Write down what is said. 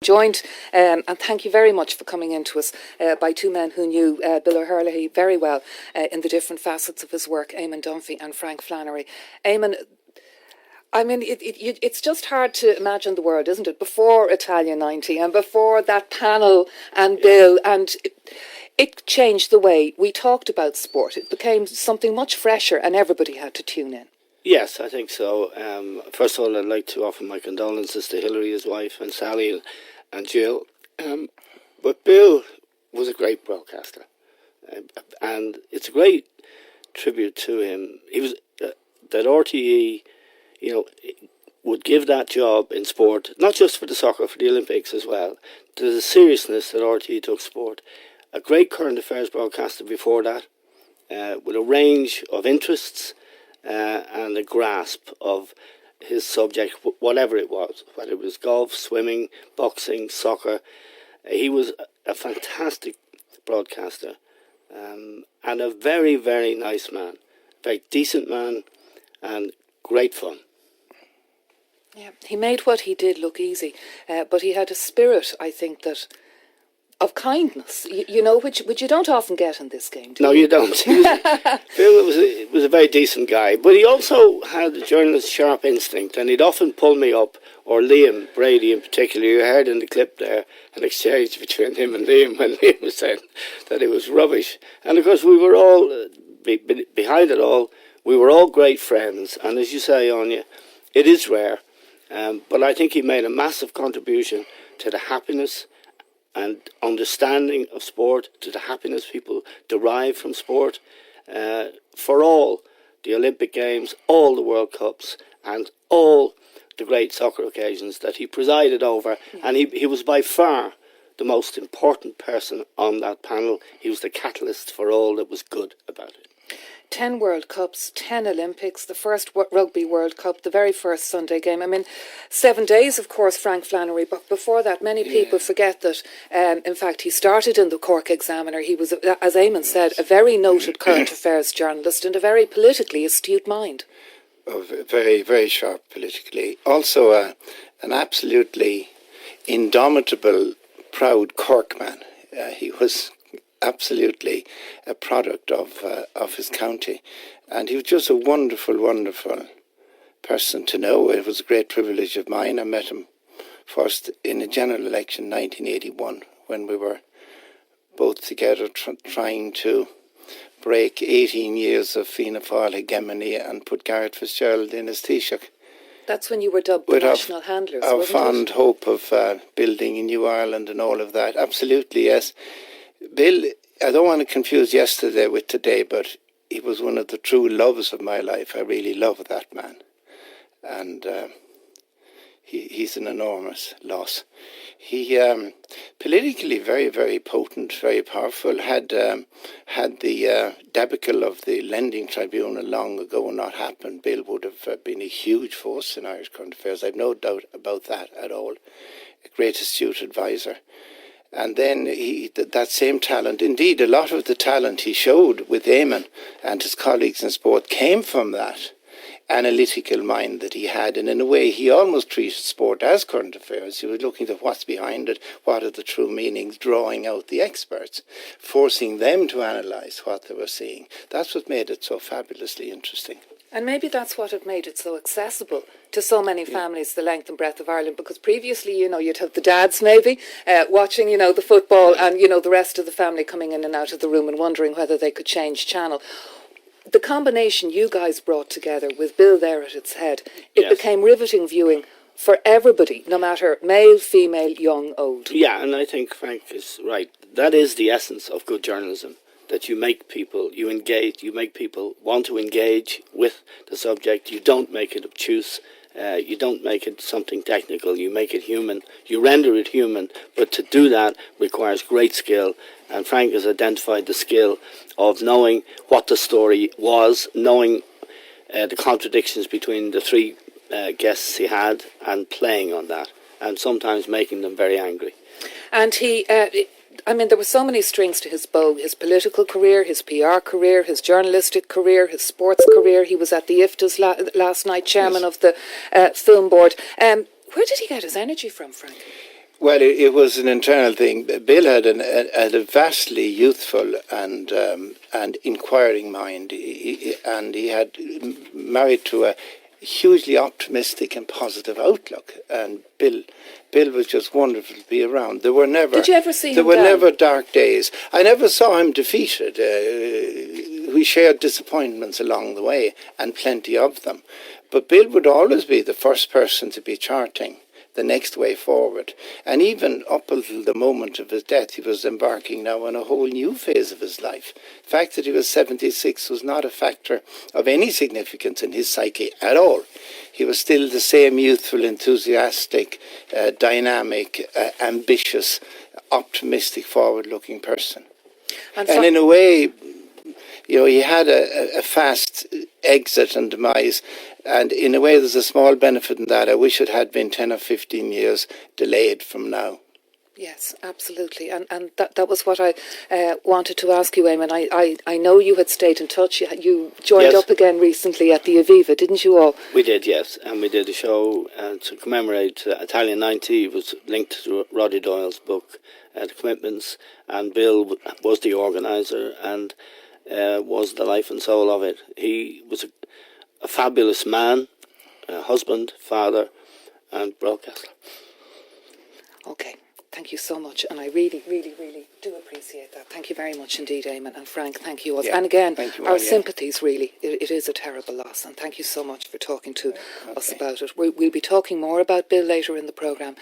Joined, and thank you very much for coming in to us by two men who knew Bill O'Herlihy very well in the different facets of his work, Eamon Dunphy and Frank Flannery. Eamon, I mean, it's just hard to imagine the world, isn't it, before Italia 90 and before that panel and Bill, and it changed the way we talked about sport. It became something much fresher and everybody had to tune in. Yes, I think so. First of all, I'd like to offer my condolences to Hilary, his wife, and Sally and Jill. But Bill was a great broadcaster, and it's a great tribute to him. He was that RTE, would give that job in sport, not just for the soccer, for the Olympics as well. To the seriousness that RTE took sport. A great current affairs broadcaster before that, with a range of interests and a grasp of his subject, whatever it was, whether it was golf, swimming, boxing, soccer. He was a fantastic broadcaster and a very, very nice man, very decent man and great fun. Yeah, he made what he did look easy, but he had a spirit, I think, that of kindness, which you don't often get in this game, do you? No, you don't. Bill was a very decent guy, but he also had a journalist's sharp instinct, and he'd often pull me up, or Liam Brady in particular. You heard in the clip there an exchange between him and Liam when Liam was saying that it was rubbish. And of course we were all, behind it all, we were all great friends, and as you say, Anya, it is rare, but I think he made a massive contribution to the happiness and understanding of sport, to the happiness people derive from sport, for all the Olympic Games, all the World Cups, and all the great soccer occasions that he presided over. Yeah. And he was by far the most important person on that panel. He was the catalyst for all that was good about it. 10 World Cups, 10 Olympics, the first Rugby World Cup, the very first Sunday game. I mean, 7 days, of course, Frank Flannery, but before that, many people forget that, in fact, he started in the Cork Examiner. He was, as Eamon said, a very noted current affairs journalist and a very politically astute mind. Oh, very, very sharp politically. Also, an absolutely indomitable, proud Cork man. He was absolutely a product of his county, and he was just a wonderful, wonderful person to know. It was a great privilege of mine. I met him first in a general election 1981 when we were both together trying to break 18 years of Fianna Fáil hegemony and put Gareth Fitzgerald in his Taoiseach. That's when you were dubbed the national handlers, our wasn't fond it? hope of building a new Ireland and all of that. Absolutely, yes. Bill, I don't want to confuse yesterday with today, but he was one of the true loves of my life. I really love that man. And he's an enormous loss. He, politically very, very potent, very powerful, had the debacle of the lending tribunal long ago not happened, Bill would have been a huge force in Irish current affairs. I've no doubt about that at all. A great astute advisor. And then that same talent, indeed a lot of the talent he showed with Eamon and his colleagues in sport came from that analytical mind that he had. And in a way he almost treated sport as current affairs. He was looking at what's behind it, what are the true meanings, drawing out the experts, forcing them to analyse what they were seeing. That's what made it so fabulously interesting. And maybe that's what had made it so accessible to so many families, the length and breadth of Ireland, because previously, you'd have the dads maybe watching, the football and, the rest of the family coming in and out of the room and wondering whether they could change channel. The combination you guys brought together with Bill there at its head, it became riveting viewing for everybody, no matter male, female, young, old. Yeah, and I think Frank is right. That is the essence of good journalism. That you make people, you make people want to engage with the subject. You don't make it obtuse. You don't make it something technical. You make it human. You render it human. But to do that requires great skill. And Frank has identified the skill of knowing what the story was, knowing the contradictions between the three guests he had, and playing on that, and sometimes making them very angry. And he... there were so many strings to his bow, his political career, his PR career, his journalistic career, his sports career. He was at the IFTAs last night, chairman of the film board. Where did he get his energy from, Frank? Well, it was an internal thing. Bill had a vastly youthful and inquiring mind, and he had married to a hugely optimistic and positive outlook. And Bill was just wonderful to be around. There were never. Did you ever see him There were down? never dark days. I never saw him defeated. We shared disappointments along the way, and plenty of them. But Bill would always be the first person to be charting the next way forward. And even up until the moment of his death, he was embarking now on a whole new phase of his life. The fact that he was 76 was not a factor of any significance in his psyche at all. He was still the same youthful, enthusiastic, dynamic, ambitious, optimistic, forward-looking person. And in a way, he had a fast exit and demise, and in a way there's a small benefit in that. I wish it had been 10 or 15 years delayed from now. Yes, absolutely. And that was what I wanted to ask you, Eamon. I know you had stayed in touch. You joined up again recently at the Aviva, didn't you all? We did, yes. And we did a show to commemorate Italian 90. It was linked to Roddy Doyle's book, The Commitments. And Bill was the organiser and was the life and soul of it. He was a fabulous man, a husband, father, and broadcaster. Okay, thank you so much, and I really, really, really do appreciate that. Thank you very much indeed, Eamon, and Frank, thank you. And again, our sympathies, really. It is a terrible loss, and thank you so much for talking to us about it. We'll be talking more about Bill later in the programme.